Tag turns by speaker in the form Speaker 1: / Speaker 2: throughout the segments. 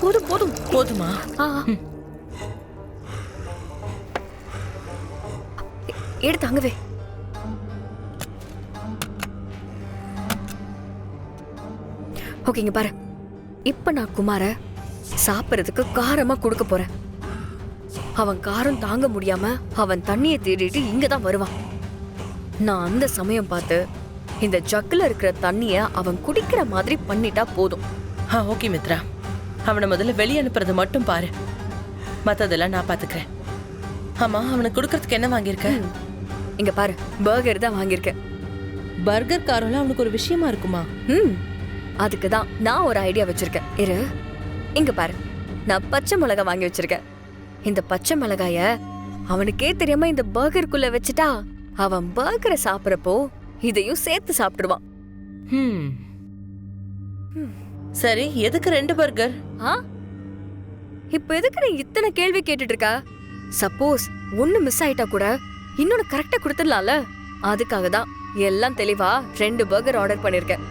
Speaker 1: போதும் போதும்.
Speaker 2: போதுமா?
Speaker 1: எடுத்து அங்கவே. ஓகேங்க பாரு, இப்ப நான் குமார சாப்பிடறதுக்கு காரமா கொடுக்க போறேன். அவன் காரம் தாங்க முடியாம அவன் தண்ணியை தேடிட்டு இங்கதான் வருவான். நான் அந்த சமயம் பார்த்து இந்த ஜக்குல இருக்கிற தண்ணிய அவன் குடிக்கிற மாதிரி பண்ணிட்டா போதும்.
Speaker 2: ஓகே மித்ரா, அவனை முதல்ல வெளியே அனுப்புறது மட்டும் பாரு, மத்ததெல்லாம் நான் பாத்துக்கிறேன். ஆமா, அவனுக்கு கொடுக்கறதுக்கு என்ன வாங்கியிருக்க?
Speaker 1: இங்க பாரு, பர்கர் தான் வாங்கியிருக்கேன்.
Speaker 2: பர்கர் காரம்லாம் அவனுக்கு ஒரு விஷயமா இருக்குமா?
Speaker 1: அதுக்கு தான் நான் ஒரு ஐடியா வச்சிருக்கேன். இரு, இங்க பாரு, நான் பச்சை மிளகாய் வாங்கி வச்சிருக்கேன். இந்த பச்சை மிளகாய அவனுக்கே தெரியாம இந்த பர்கருக்குள்ள வச்சுட்டா அவன் பர்கரை சாப்பிடறப்போ இதையும் சேர்த்து சாப்பிடுவான்.
Speaker 2: சரி, எதுக்கு 2 பர்கர்?
Speaker 1: இப்ப எதுக்கு நீ இத்தனை கேள்வி கேட்டுட்டு இருக்க? சப்போஸ் ஒண்ணு மிஸ் ஆயிட்டா கூட இன்னொன்னு கரெக்டா கொடுத்துடலாம்ல. அதுக்காக தான் எல்லாம் தெளிவா 2 பர்கர் ஆர்டர் பண்ணிருக்கேன்.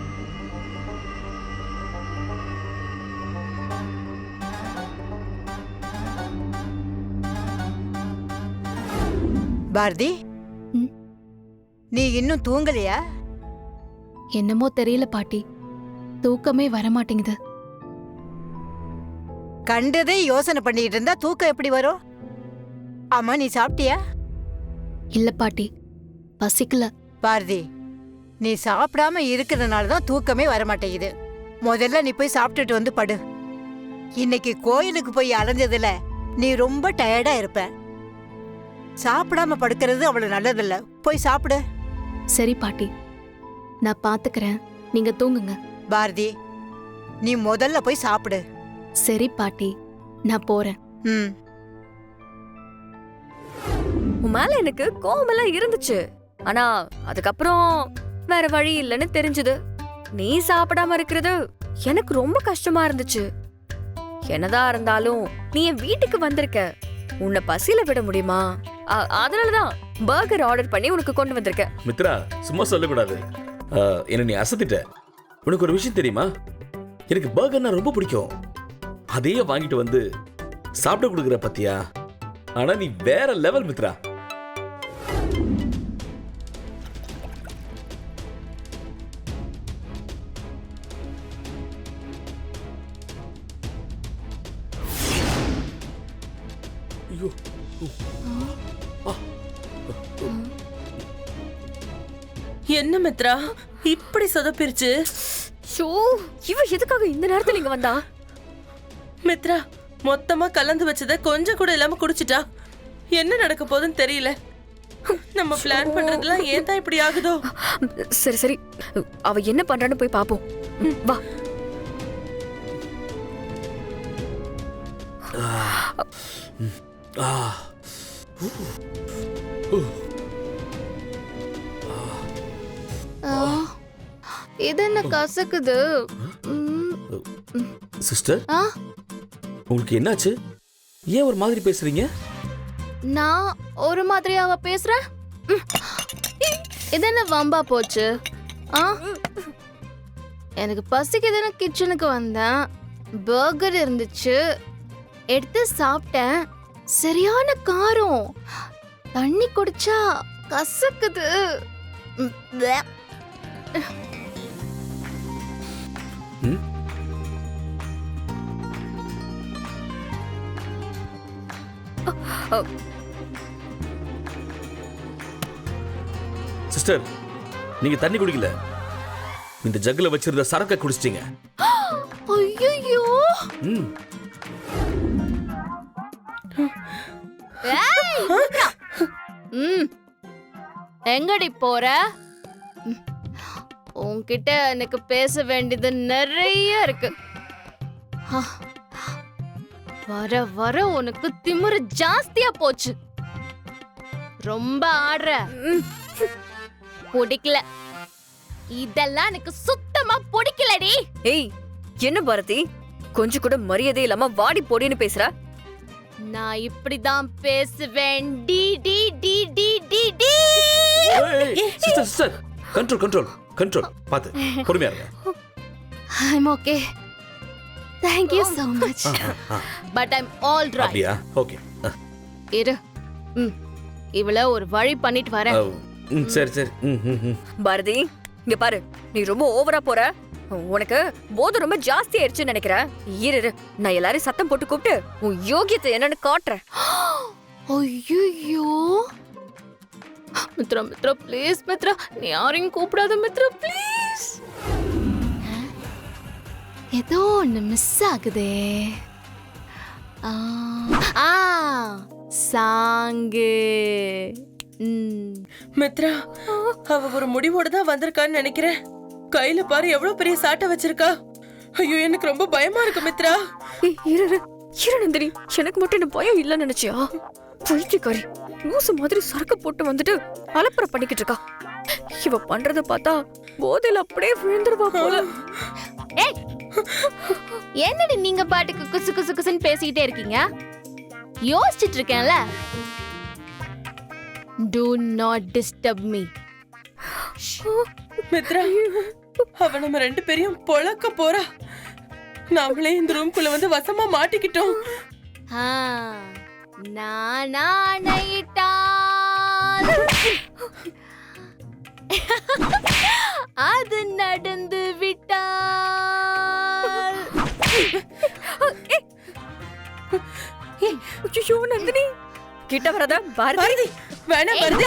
Speaker 3: பாரதி, நீ இன்னும் தூங்கலையா?
Speaker 4: என்னமோ தெரியல பாட்டி, தூக்கமே வரமாட்டேங்குது.
Speaker 3: கண்டதே யோசனை பண்ணிட்டு இருந்தா தூக்கம் எப்படி வரும்? ஆமா, நீ சாப்பிட்டியா?
Speaker 4: இல்ல பாட்டி, பசிக்கல.
Speaker 3: பாரதி, நீ சாப்பிடாம இருக்கிறதுனால தான் தூக்கமே வரமாட்டேங்குது. முதல்ல நீ போய் சாப்பிட்டுட்டு வந்து படு. இன்னைக்கு கோயிலுக்கு போய் அலைஞ்சதுல நீ ரொம்ப டயர்டா இருப்ப. சாப்பிடாம படுக்கிறது அவ்வளவு நல்லதில்ல. போய் சாப்பிடு.
Speaker 4: சரி பாட்டி, நான் பாத்துக்கிறேன், நீங்க தூங்குங்க.
Speaker 3: பாரதி, நீ முதல்ல போய் சாப்பிடு.
Speaker 4: சரி பாட்டி, நான் போறேன்.
Speaker 1: உன் மேல எனக்கு கோவமெல்லாம் இருந்துச்சு. ஆனா அதுக்கப்புறம் வேற வழி இல்லைன்னு தெரிஞ்சது. நீ சாப்பிடாம இருக்கிறது எனக்கு ரொம்ப கஷ்டமா இருந்துச்சு. என்னதான் இருந்தாலும் நீ என் வீட்டுக்கு வந்திருக்க, உன்னை பசியில விட முடியுமா? அதனாலதான் பர்கர் ஆர்டர் பண்ணி உனக்கு கொண்டு வந்திருக்கேன்.
Speaker 5: மித்ரா, சும்மா சொல்லக்கூடாது. என்ன நீ அசத்திட்ட. உனக்கு ஒரு விஷயம் தெரியுமா? எனக்கு பர்கர்னா ரொம்ப பிடிக்கும். அதையே வாங்கிட்டு வந்து சாப்பிட கொடுக்குற பத்தியா? ஆனா நீ வேற லெவல் மித்ரா.
Speaker 2: என்ன மித்ரா இப்படி சொதப்பிருச்சு?
Speaker 1: இவ எதுக்காக இந்த நேரத்துல இங்க வந்தா?
Speaker 2: மித்ரா, மொத்தமா கலந்து வச்சத கொஞ்சம் கூட இல்லாம குடிச்சிட்டா. என்ன நடக்க போகுதுன்னு தெரியல. நம்ம பிளான் பண்றதுலாம் ஏன் தான் இப்படி ஆகுதோ?
Speaker 1: சரி சரி, அவ என்ன பண்றான்னு போய் பாப்போம். வா.
Speaker 4: இது என்ன கசக்குது?
Speaker 5: சிஸ்டர், உங்களுக்கு என்னாச்சு? ஏன் ஒரு மாதிரி பேசுறீங்க?
Speaker 4: நான் ஒரு மாதிரியாவ பேசுறேன்? இது என்ன வம்பா போச்சு? எனக்கு பசிக்குதுன்னு கிச்சனுக்கு வந்தேன். பர்கர் இருந்துச்சு, எடுத்து சாப்பிட்டேன். சரியான காரம். தண்ணி குடிச்சா கசக்குது.
Speaker 5: சிஸ்டர், நீங்க தண்ணி குடிக்கல, இந்த ஜக்ல வச்சிருந்த சரக்க குடிச்சிட்டீங்க.
Speaker 4: ஐயோ! எங்கடி போற? உன்கிட்ட எனக்கு பேச வேண்டியது நிறைய இருக்கு. வர வர உனக்கு திமிரு ஜாஸ்தியா போச்சு. ரொம்ப ஆடுற. பிடிக்கல. இதெல்லாம் எனக்கு சுத்தமா பிடிக்கலடி.
Speaker 1: ஏய், என்ன பாரதி, கொஞ்சம் கூட மரியாதை இல்லாம வாடி போடின்னு பேசுற?
Speaker 4: நான் இப்படிதான் பேசுவேன். டி டி டி டி டி டி.
Speaker 5: Sister sister, control control control. பாத்து, பொறுமையா இருங்க.
Speaker 4: I'm okay. Thank you so much but I'm all right.
Speaker 5: அப்படியா? ஓகே.
Speaker 4: இரு. இவள ஒரு வழி பண்ணிட்டு வரேன்.
Speaker 5: சரி சரி.
Speaker 1: பாரதி இங்க பாரு, நீ ரொம்ப ஓவரா போற. உனக்கு போதை ரொம்ப ஜாஸ்தி ஆயிடுச்சுன்னு நினைக்கிறேன். இரு, நான் எல்லாரையும் சத்தம் போட்டு கூப்பிட்டு உன் யோகியத்தை என்னன்னு காட்டுறேன்.
Speaker 4: ஐயோ மித்ரா மித்ரா ப்ளீஸ் மித்ரா, நீ யாரையும் கூப்பிடாத மித்ரா ப்ளீஸ். ஏதோ ஒன்று மிஸ் ஆகுதே. சாங்கு.
Speaker 2: மித்ரா, அவ ஒரு முடிவோட தான் வந்திருக்கான்னு நினைக்கிறேன். கையில பாரு எவ்வளவு பெரிய சாட்டை வச்சிருக்கா. ஐயோ எனக்கு ரொம்ப பயமா இருக்கு மித்ரா.
Speaker 1: இரு நந்தினி, எனக்கு மட்டும் என்ன பயம் இல்லன்னு நினைச்சியா? பைத்தியக்காரி, லூசு மாதிரி சரக்கு போட்டு வந்துட்டு அலப்பறை பண்ணிக்கிட்டு இருக்கா. இவ பண்றத பார்த்தா போதையில அப்படியே விழுந்துருவா போல.
Speaker 4: ஏய், என்னடி நீங்க பாட்டுக்கு குசு குசு குசுன்னு பேசிக்கிட்டே இருக்கீங்க? யோசிச்சுட்டு இருக்கேன்ல. Do not disturb me.
Speaker 2: Mitra, அவ நம்ம ரெண்டு பேரையும் பொளக்க போறா. நாமளே இந்த ரூம்குள்ள வந்து வசமா மாட்டிக்கிட்டோம்.
Speaker 4: நானா அது நடந்து விட்டால்.
Speaker 1: ஐயோ நந்தினி, கிட்ட வராத. பாரதி
Speaker 2: வேணாம் பாரதி.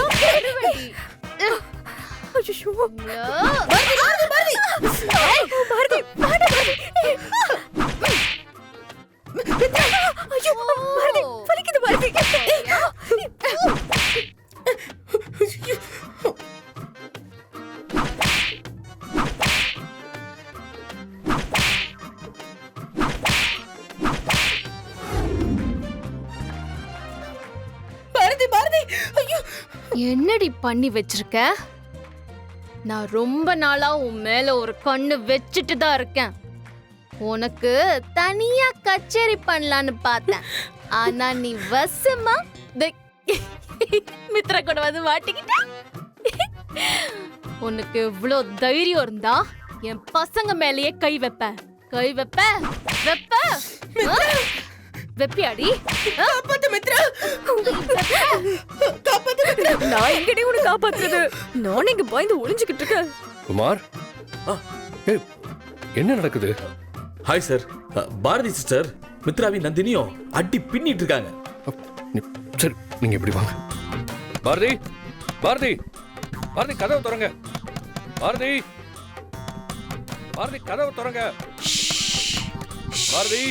Speaker 1: ஐயோ வலிக்குது பாரதி.
Speaker 2: பாரதி பாரதி, ஐயோ
Speaker 4: என்னடி பண்ணி வச்சிருக்க? நான் ரொம்ப நாளா உன் மேல ஒரு கண்ணு வச்சுட்டு தான் இருக்கேன். உனக்கு தனியா கச்சேரி பண்ணலான்னு பார்த்தேன். ஆனா நீ வசமா மித்ரா கூட வந்து மாட்டிக்கிட்ட. உனக்கு இவ்ளோ தைரியம் இருந்தா என் பசங்க மேலயே கை வைப்ப வெப்பியாடி.
Speaker 2: காப்பாத்து மித்ரா, காப்பாத்து மித்ரா.
Speaker 1: நான் எங்கடி உன்னை காப்பாத்துறது? நான் இங்க பயந்து ஒளிஞ்சுக்கிட்டு இருக்கேன்.
Speaker 6: குமார், ஏய், என்ன நடக்குது?
Speaker 5: Hi sir. பாரதி சிஸ்டர் மித்ராவி நந்தினியும் அடி பின்னிட்டு இருக்காங்க.
Speaker 6: சரி, நீங்க இப்படி வாங்க. பாரதி, பாரதி, பாரதி கதவை திறங்க. பாரதி, பாரதி கதவை திறங்க. பாரதி,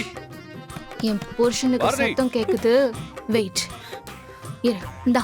Speaker 4: என் புருஷனுக்கு
Speaker 6: பாரதி.
Speaker 4: சத்தம் கேக்குது. வெயிட், இரு, இந்தா